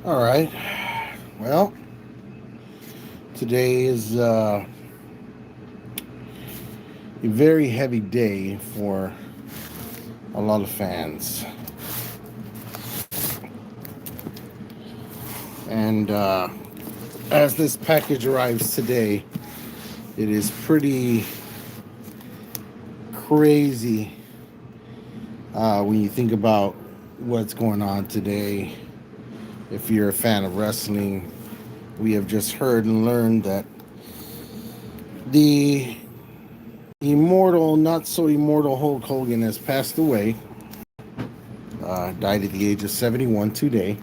All right. Well, today is a very heavy day for a lot of fans. And as this package arrives today, it is pretty crazy when you think about what's going on today. If you're a fan of wrestling, we have just heard and learned that the immortal, not so immortal Hulk Hogan has passed away. Died at the age of 71 today.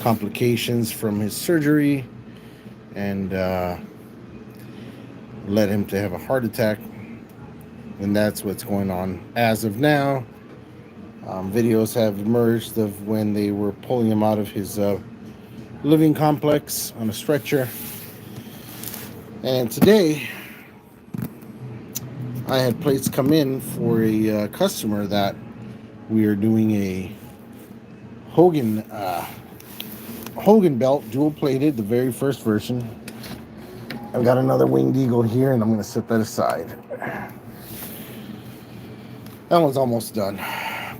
Complications from his surgery and led him to have a heart attack. And that's what's going on as of now. Videos have emerged of when they were pulling him out of his living complex on a stretcher. And today, I had plates come in for a customer that we are doing a Hogan Hogan belt, dual plated, the very first version. I've got another winged eagle here, and I'm going to set that aside. That one's almost done,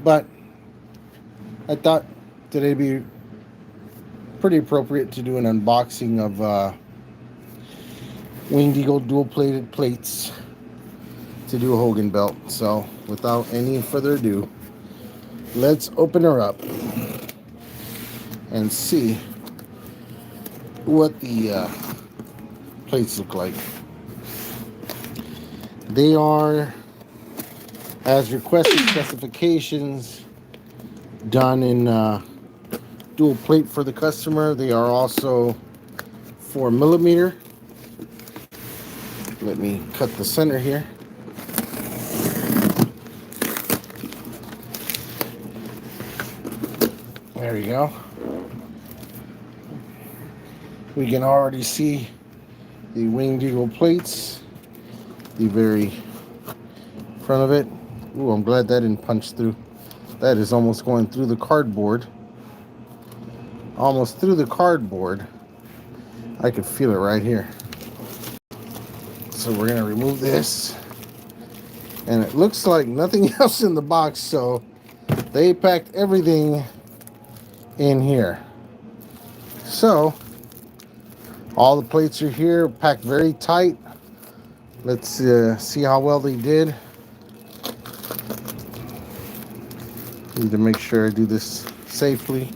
but I thought today'd be pretty appropriate to do an unboxing of winged eagle dual plated plates to do a Hogan belt. So without any further ado, let's open her up and see what the plates look like. They are, as requested specifications, done in dual plate for the customer. They are also 4mm. Let me cut the center here. There you go. We can already see the winged eagle plates, the very front of it. Ooh, I'm glad that didn't punch through. That is almost going through the cardboard. Almost through the cardboard. I could feel it right here. So we're going to remove this. And it looks like nothing else in the box, so they packed everything in here. So all the plates are here, packed very tight. Let's see how well they did. Need to make sure I do this safely.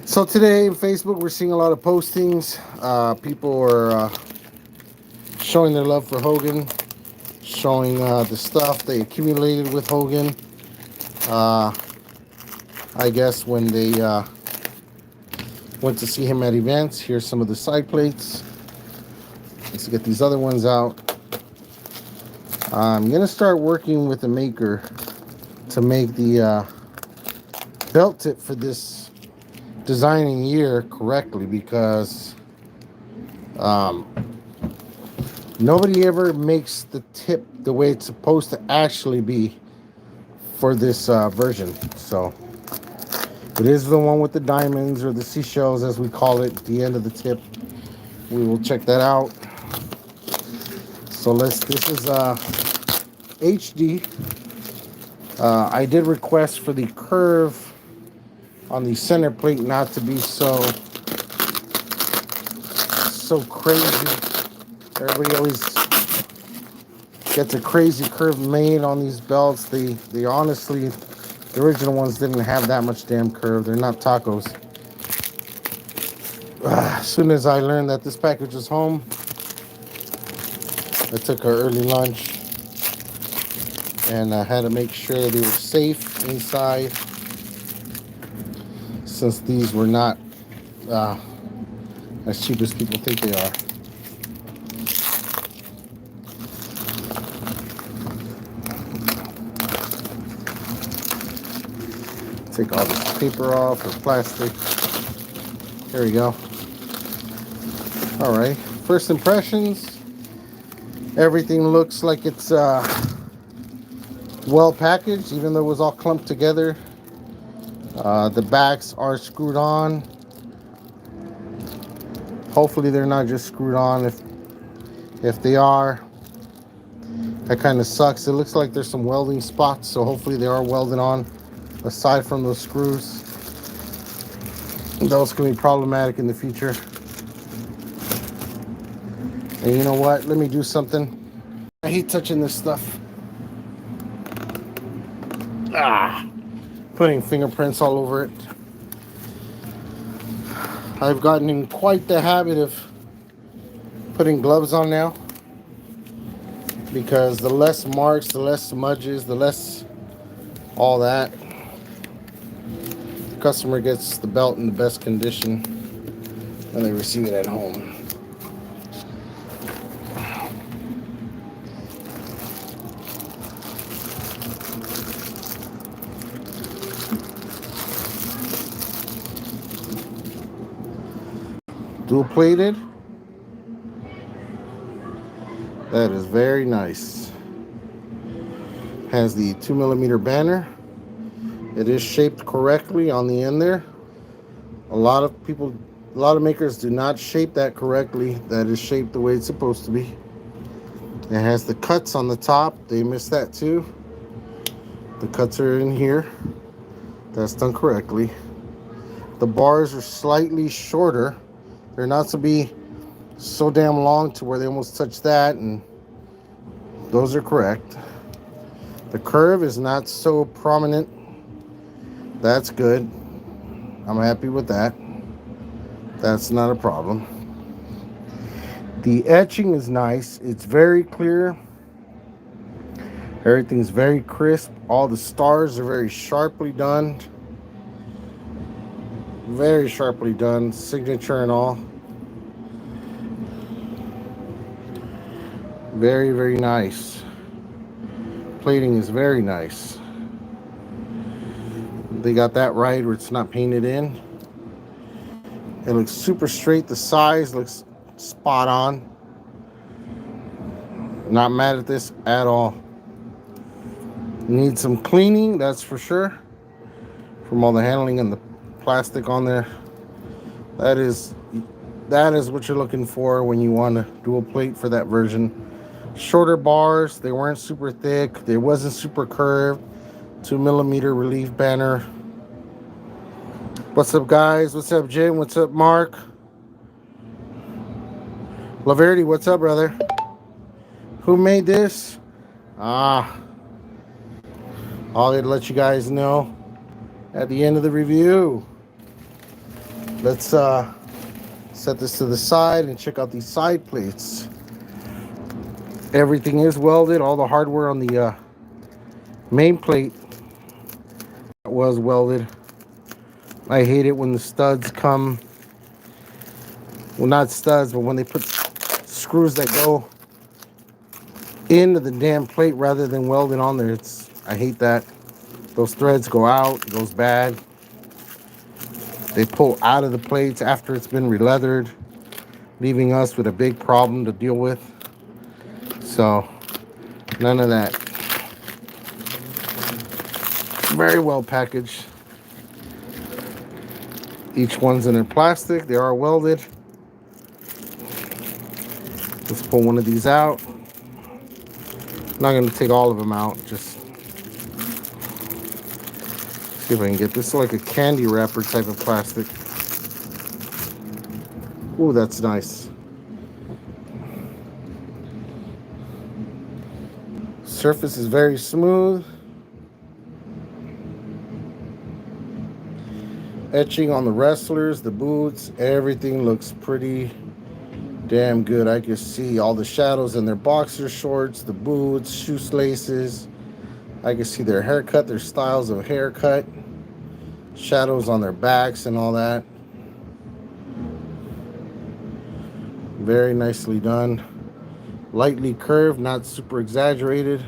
So today on Facebook, we're seeing a lot of postings. People are showing their love for Hogan, showing the stuff they accumulated with Hogan. I guess when they went to see him at events. Here's some of the side plates. Let's get these other ones out. I'm gonna start working with the maker to make the belt tip for this designing year correctly, because nobody ever makes the tip the way it's supposed to actually be for this version. So it is the one with the diamonds, or the seashells as we call it, at the end of the tip. We will check that out. So this is HD. I did request for the curve on the center plate not to be so crazy. Everybody always gets a crazy curve made on these belts. They honestly, the original ones didn't have that much damn curve. They're not tacos. As soon as I learned that this package was home, I took our early lunch, and I had to make sure they were safe inside, since these were not as cheap as people think they are. Take all this paper off, or plastic. There we go. All right, first impressions. Everything looks like it's well packaged, even though it was all clumped together. The backs are screwed on. Hopefully they're not just screwed on. If they are, that kind of sucks. It looks like there's some welding spots, so hopefully they are welded on. Aside from those screws, those can be problematic in the future. And you know what? Let me do something. I hate touching this stuff. Putting fingerprints all over it. I've gotten in quite the habit of putting gloves on now, because the less marks, the less smudges, the less all that, the customer gets the belt in the best condition when they receive it at home. Dual plated. That is very nice. Has the 2mm banner. It is shaped correctly on the end there. A lot of makers do not shape that correctly. That is shaped the way it's supposed to be. It has the cuts on the top. They missed that too. The cuts are in here. That's done correctly. The bars are slightly shorter. They're not to be so damn long to where they almost touch that, and those are correct. The curve is not so prominent. That's good. I'm happy with that. That's not a problem. The etching is nice. It's very clear. Everything's very crisp. All the stars are very sharply done. Very sharply done. Signature and all. Very, very nice. Plating is very nice. They got that right where it's not painted in. It looks super straight. The size looks spot on. Not mad at this at all. Needs some cleaning, that's for sure, from all the handling and the plastic on there. That is what you're looking for when you want a dual plate for that version. Shorter bars. They weren't super thick. They wasn't super curved. 2mm relief banner. What's up, guys? What's up, Jim? What's up, Mark? Laverty, what's up, brother? Who made this? I'll let you guys know at the end of the review. Let's set this to the side and check out these side plates. Everything is welded. All the hardware on the main plate was welded. I hate it when the studs come, well, not studs, but when they put screws that go into the damn plate rather than welded on there. I hate that. Those threads go out. It goes bad. They pull out of the plates after it's been re-leathered, leaving us with a big problem to deal with. So, none of that. Very well packaged. Each one's in their plastic. They are welded. Let's pull one of these out. I'm not going to take all of them out. Just see if I can get this. Like a candy wrapper type of plastic. Ooh, that's nice. Surface is very smooth. Etching on the wrestlers, the boots, everything looks pretty damn good. I can see all the shadows in their boxer shorts, the boots, shoelaces. I can see their haircut, their styles of haircut, shadows on their backs and all that. Very nicely done. Lightly curved, not super exaggerated.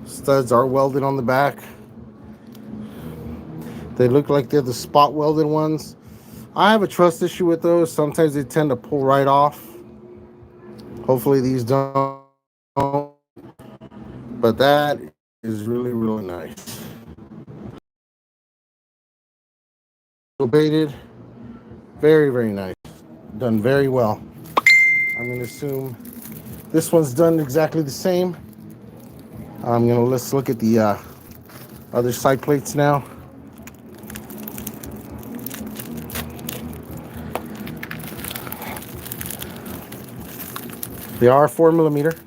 Studs are welded on the back. They look like they're the spot welded ones. I have a trust issue with those. Sometimes they tend to pull right off. Hopefully these don't. But that is really, really nice. Baited. Very, very nice. Done very well. I'm going to assume this one's done exactly the same. Let's look at the other side plates now. They are 4mm.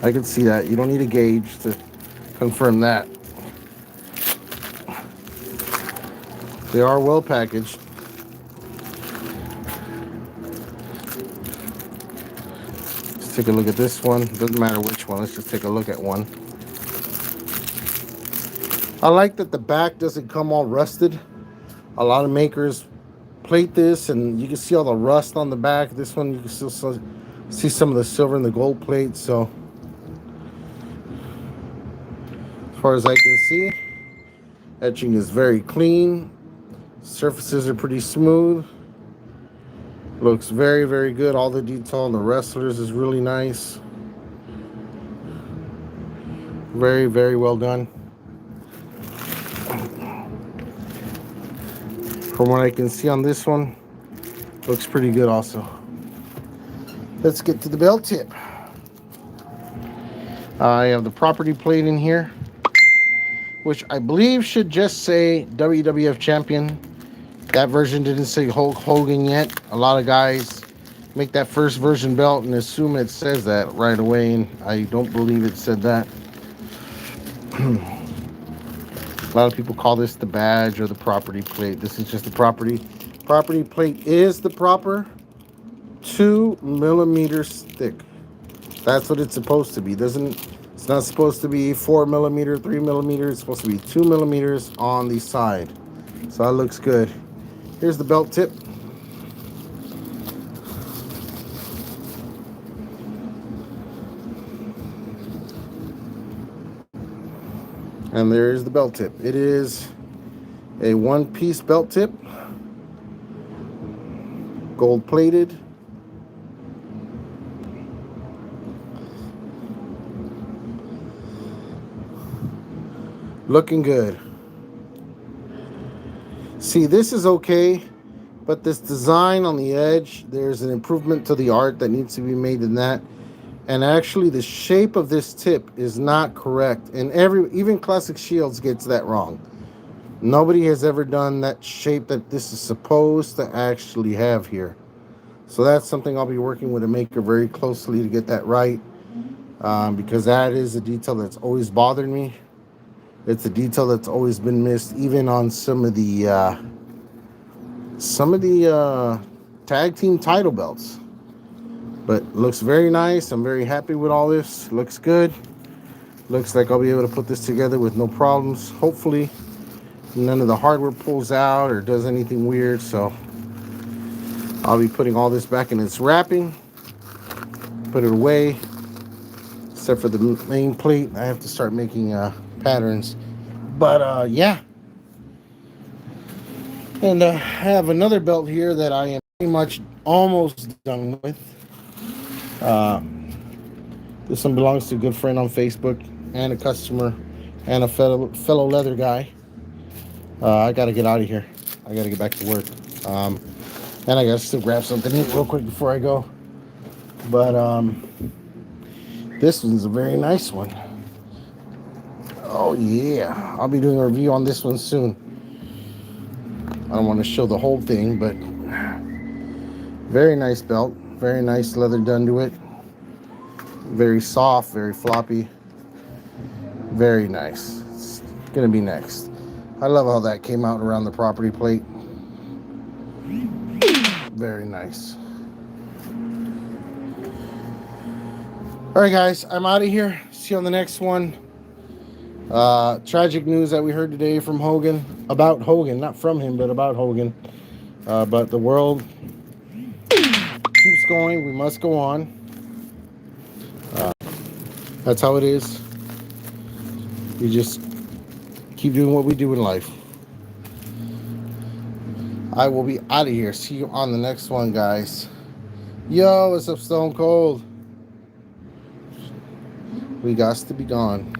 I can see that. You don't need a gauge to confirm that. They are well packaged. Let's take a look at this one. Doesn't matter which one. Let's just take a look at one. I like that the back doesn't come all rusted. A lot of makers plate this and you can see all the rust on the back. This one you can still see some of the silver and the gold plate. So as far as I can see, etching is very clean. Surfaces are pretty smooth. Looks very, very good. All the detail on the wrestlers is really nice. Very, very well done. From what I can see on this one, looks pretty good also. Let's get to the belt tip. I have the property plate in here, which I believe should just say WWF Champion. That version didn't say Hulk Hogan yet. A lot of guys make that first version belt and assume it says that right away, and I don't believe it said that. A lot of people call this the badge or the property plate. This is just the property. Property plate is the proper 2mm thick. That's what it's supposed to be. It's not supposed to be 4mm, 3mm. It's supposed to be 2mm on the side. So that looks good. Here's the belt tip. And there's the belt tip. It is a one-piece belt tip, gold plated. Looking good. See, this is okay, but this design on the edge, there's an improvement to the art that needs to be made in that. And actually, the shape of this tip is not correct. And even Classic Shields gets that wrong. Nobody has ever done that shape that this is supposed to actually have here. So that's something I'll be working with a maker very closely to get that right. Because that is a detail that's always bothered me. It's a detail that's always been missed, even on some of the tag team title belts. But looks very nice. I'm very happy with all this. Looks good. Looks like I'll be able to put this together with no problems. Hopefully none of the hardware pulls out or does anything weird. So I'll be putting all this back in its wrapping. Put it away. Except for the main plate. I have to start making patterns. But yeah. And I have another belt here that I am pretty much almost done with. This one belongs to a good friend on Facebook and a customer and a fellow leather guy. I got to get out of here. I got to get back to work. And I got to still grab something real quick before I go. But this one's a very nice one. Oh yeah, I'll be doing a review on this one soon. I don't want to show the whole thing, but very nice belt. Very nice leather done to it. Very soft, very floppy. Very nice. It's gonna be next. I love how that came out around the property plate. Very nice. All right, guys, I'm out of here. See you on the next one. Tragic news that we heard today from Hogan, about Hogan, not from him, but about Hogan. But the world keeps going. We must go on. That's how it is. We just keep doing what we do in life. I will be out of here. See you on the next one, guys. Yo, what's up, Stone Cold? We got to be gone.